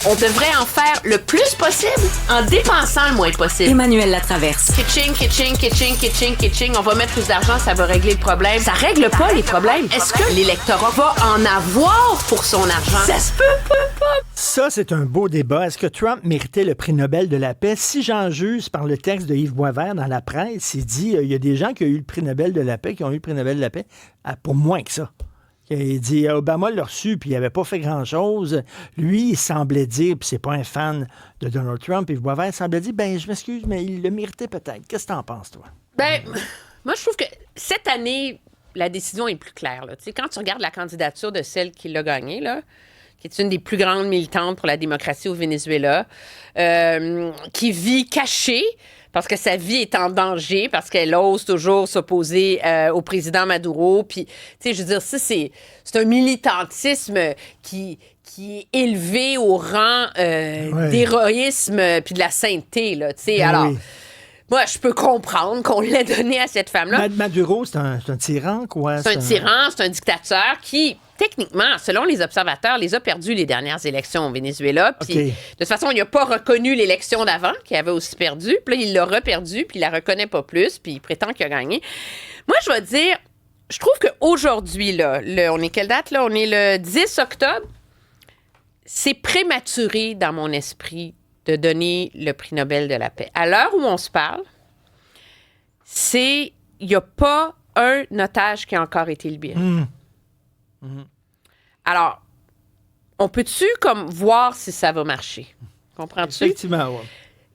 On devrait en faire le plus possible en dépensant le moins possible. Emmanuel Latraverse. Kitching, kitching, kitching, kitching, kitching. On va mettre plus d'argent, ça va régler le problème. Ça règle pas les problèmes. Est-ce que l'électorat va en avoir pour son argent? Ça se peut pas. Ça, c'est un beau débat. Est-ce que Trump méritait le prix Nobel de la paix? Si j'en juge par le texte de Yves Boisvert dans la presse, il dit il y a des gens qui ont eu le prix Nobel de la paix, qui ont eu le prix Nobel de la paix pour moins que ça. Il dit Obama l'a reçu, puis il n'avait pas fait grand-chose. Lui, il semblait dire, puis c'est pas un fan de Donald Trump, Yves Boisvert, il semblait dire je m'excuse, mais il le méritait peut-être. Qu'est-ce que t'en penses, toi? Moi, je trouve que cette année, la décision est plus claire. Là. Quand tu regardes la candidature de celle qui l'a gagnée, là, qui est une des plus grandes militantes pour la démocratie au Venezuela, qui vit cachée parce que sa vie est en danger, parce qu'elle ose toujours s'opposer au président Maduro. Puis, tu sais, je veux dire, ça, c'est un militantisme qui est élevé au rang d'héroïsme puis de la sainteté, là, tu sais. Alors, moi, je peux comprendre qu'on l'ait donné à cette femme-là. Maduro, c'est un tyran, quoi? C'est un tyran, c'est un dictateur qui, techniquement, selon les observateurs, les a perdus les dernières élections au Venezuela. Puis, de toute façon, il n'a pas reconnu l'élection d'avant, qu'il avait aussi perdu. Puis là, il l'a reperdu, puis il la reconnaît pas plus, puis il prétend qu'il a gagné. Moi, je vais dire, je trouve qu'aujourd'hui, là, on est quelle date, là? On est le 10 octobre. C'est prématuré dans mon esprit de donner le prix Nobel de la paix. À l'heure où on se parle, il n'y a pas un otage qui a encore été libéré. Alors, on peut-tu comme voir si ça va marcher? Comprends-tu? Effectivement, oui.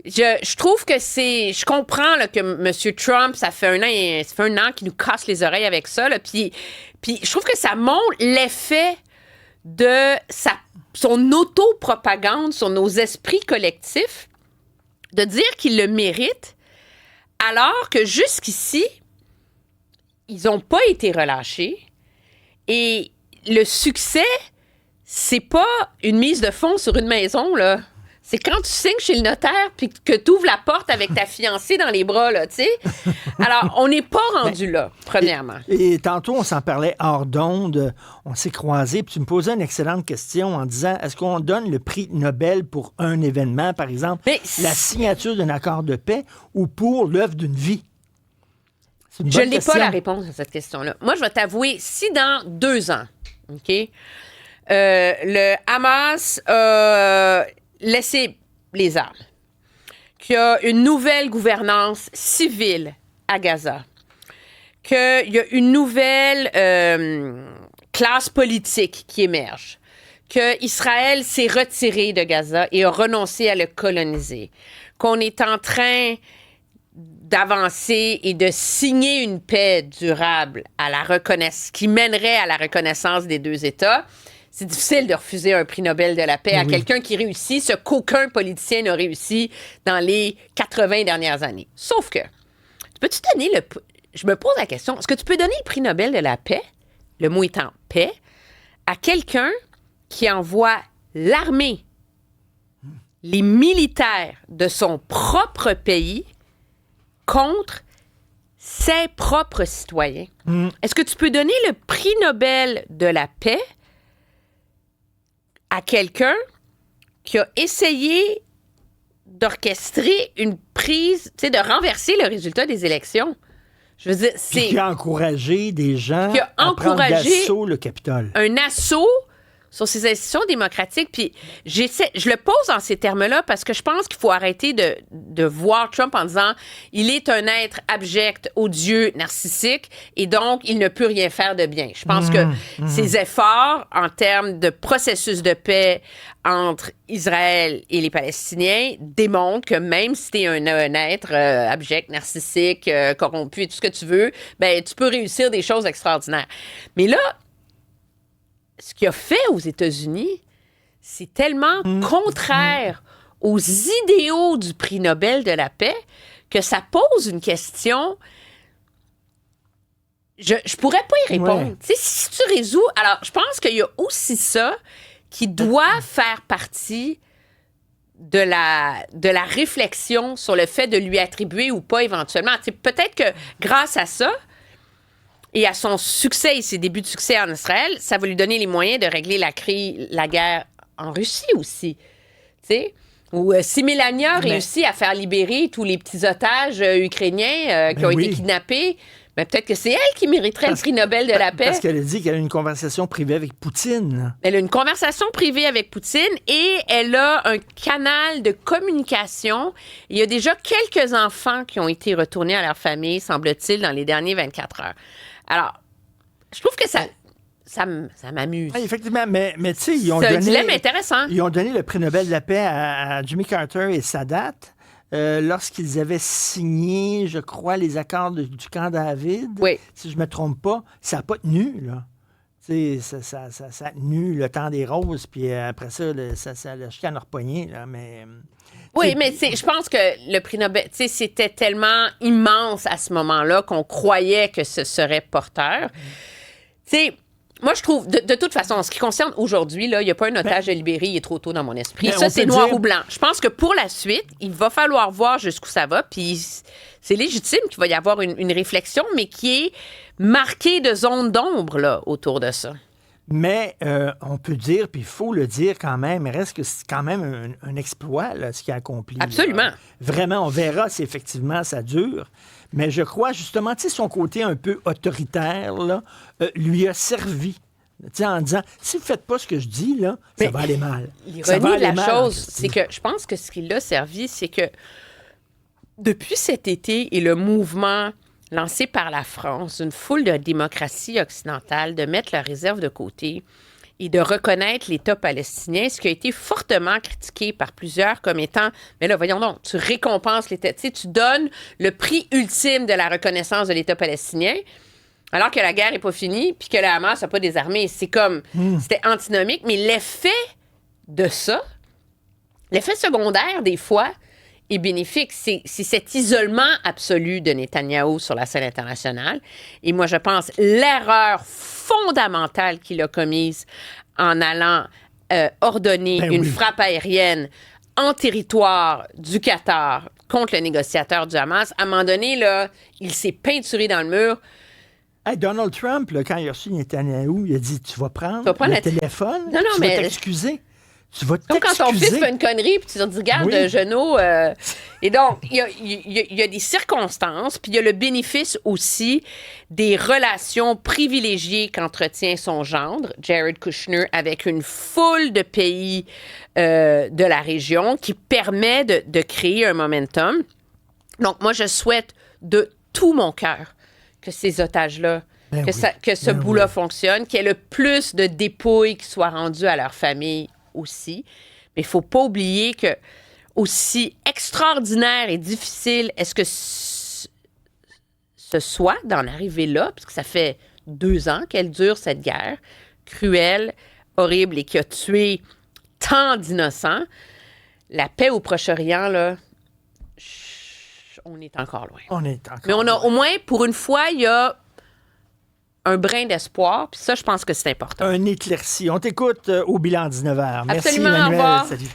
Je trouve que je comprends là, que M. Trump, ça fait un an qu'il nous casse les oreilles avec ça. Là, puis je trouve que ça montre l'effet de son auto-propagande sur nos esprits collectifs, de dire qu'il le mérite, alors que jusqu'ici, ils n'ont pas été relâchés. Et le succès, c'est pas une mise de fonds sur une maison, là. C'est quand tu signes chez le notaire puis que tu ouvres la porte avec ta fiancée dans les bras, là, tu sais. Alors, on n'est pas rendu là, premièrement. Et tantôt, on s'en parlait hors d'onde, on s'est croisés, puis tu me posais une excellente question en disant, est-ce qu'on donne le prix Nobel pour un événement, par exemple, la signature d'un accord de paix ou pour l'œuvre d'une vie? Je n'ai pas la réponse à cette question-là. Moi, je vais t'avouer, si dans 2 ans, OK, le Hamas a laissé les armes, qu'il y a une nouvelle gouvernance civile à Gaza, qu'il y a une nouvelle classe politique qui émerge, qu'Israël s'est retiré de Gaza et a renoncé à le coloniser, qu'on est en train d'avancer et de signer une paix durable qui mènerait à la reconnaissance des 2 États, c'est difficile de refuser un prix Nobel de la paix à quelqu'un qui réussit ce qu'aucun politicien n'a réussi dans les 80 dernières années. Sauf que, peux-tu donner je me pose la question, est-ce que tu peux donner le prix Nobel de la paix, le mot étant paix, à quelqu'un qui envoie l'armée, les militaires de son propre pays contre ses propres citoyens? Est-ce que tu peux donner le prix Nobel de la paix à quelqu'un qui a essayé d'orchestrer une prise, tu sais, de renverser le résultat des élections? Je veux dire, Puis qui a encouragé des gens à prendre d'assaut le Capitole. Un assaut sur ces institutions démocratiques. Puis je le pose en ces termes-là parce que je pense qu'il faut arrêter de voir Trump en disant il est un être abject, odieux, narcissique et donc il ne peut rien faire de bien. Je pense que ses efforts en termes de processus de paix entre Israël et les Palestiniens démontrent que même si tu es un être abject, narcissique, corrompu et tout ce que tu veux, ben tu peux réussir des choses extraordinaires. Mais là, ce qu'il a fait aux États-Unis, c'est tellement contraire aux idéaux du prix Nobel de la paix que ça pose une question. Je pourrais pas y répondre. Tu sais, si tu résous... Alors, je pense qu'il y a aussi ça qui doit faire partie de la réflexion sur le fait de lui attribuer ou pas éventuellement. Tu sais, peut-être que grâce à ça, et à son succès et ses débuts de succès en Israël, ça va lui donner les moyens de régler la guerre en Russie aussi. sais. Ou si Mélania réussit à faire libérer tous les petits otages ukrainiens qui ont été kidnappés, ben peut-être que c'est elle qui mériterait le prix Nobel de la paix. Parce qu'elle a dit qu'elle a une conversation privée avec Poutine. Elle a une conversation privée avec Poutine et elle a un canal de communication. Il y a déjà quelques enfants qui ont été retournés à leur famille, semble-t-il, dans les derniers 24 heures. Alors, je trouve que ça m'amuse. Ah, effectivement, mais tu sais, ils ont c'est un dilemme intéressant. Ils ont donné le prix Nobel de la paix à Jimmy Carter et Sadat lorsqu'ils avaient signé, je crois, les accords du camp David. Oui. Si je ne me trompe pas, ça n'a pas tenu, là. Tu sais, ça a tenu le temps des roses, puis après ça, la chicane a repogné, là, mais... Oui, mais je pense que le prix Nobel, c'était tellement immense à ce moment-là qu'on croyait que ce serait porteur. Tu sais, moi, je trouve, de toute façon, en ce qui concerne aujourd'hui, il n'y a pas un otage à libérer, il est trop tôt dans mon esprit. Ça, c'est noir ou blanc. Je pense que pour la suite, il va falloir voir jusqu'où ça va, puis c'est légitime qu'il va y avoir une réflexion, mais qui est marquée de zones d'ombre là, autour de ça. Mais on peut dire, puis il faut le dire quand même, il reste que c'est quand même un exploit, là, ce qu'il a accompli. Absolument. Là. Vraiment, on verra si effectivement ça dure. Mais je crois justement, tu sais, son côté un peu autoritaire, là, lui a servi. Tu sais, en disant, si vous ne faites pas ce que je dis, là, ça va aller mal. L'ironie de la chose, c'est que je pense que ce qui l'a servi, c'est que depuis cet été et le mouvement lancé par la France, une foule de démocraties occidentales, de mettre leurs réserves de côté et de reconnaître l'État palestinien, ce qui a été fortement critiqué par plusieurs comme étant, mais là, voyons donc, tu récompenses l'État, tu sais, tu donnes le prix ultime de la reconnaissance de l'État palestinien, alors que la guerre n'est pas finie, puis que le Hamas n'a pas désarmé. C'est comme, c'était antinomique, mais l'effet de ça, l'effet secondaire, des fois, est bénéfique. C'est cet isolement absolu de Netanyahou sur la scène internationale. Et moi, je pense l'erreur fondamentale qu'il a commise en allant ordonner une frappe aérienne en territoire du Qatar contre le négociateur du Hamas. À un moment donné, là, il s'est peinturé dans le mur. Hey, Donald Trump, là, quand il a reçu Netanyahou, il a dit, tu vas prendre le téléphone, tu vas t'excuser. Tu vas donc, quand ton fils fait une connerie, puis tu te dis, regarde, Jeannot. Et donc, il y a des circonstances, puis il y a le bénéfice aussi des relations privilégiées qu'entretient son gendre, Jared Kushner, avec une foule de pays de la région qui permet de créer un momentum. Donc, moi, je souhaite de tout mon cœur que ces otages-là, que ce bout-là fonctionne, qu'il y ait le plus de dépouilles qui soient rendues à leur famille aussi. Mais il ne faut pas oublier que aussi extraordinaire et difficile est-ce que ce soit d'en arriver là, parce que ça fait 2 ans qu'elle dure, cette guerre, cruelle, horrible et qui a tué tant d'innocents. La paix au Proche-Orient, là, on est encore loin. Mais on a au moins, pour une fois, il y a un brin d'espoir. Puis ça, je pense que c'est important. Un éclairci. On t'écoute au bilan 19h. Merci, absolument, Emmanuel. au revoir. Salut.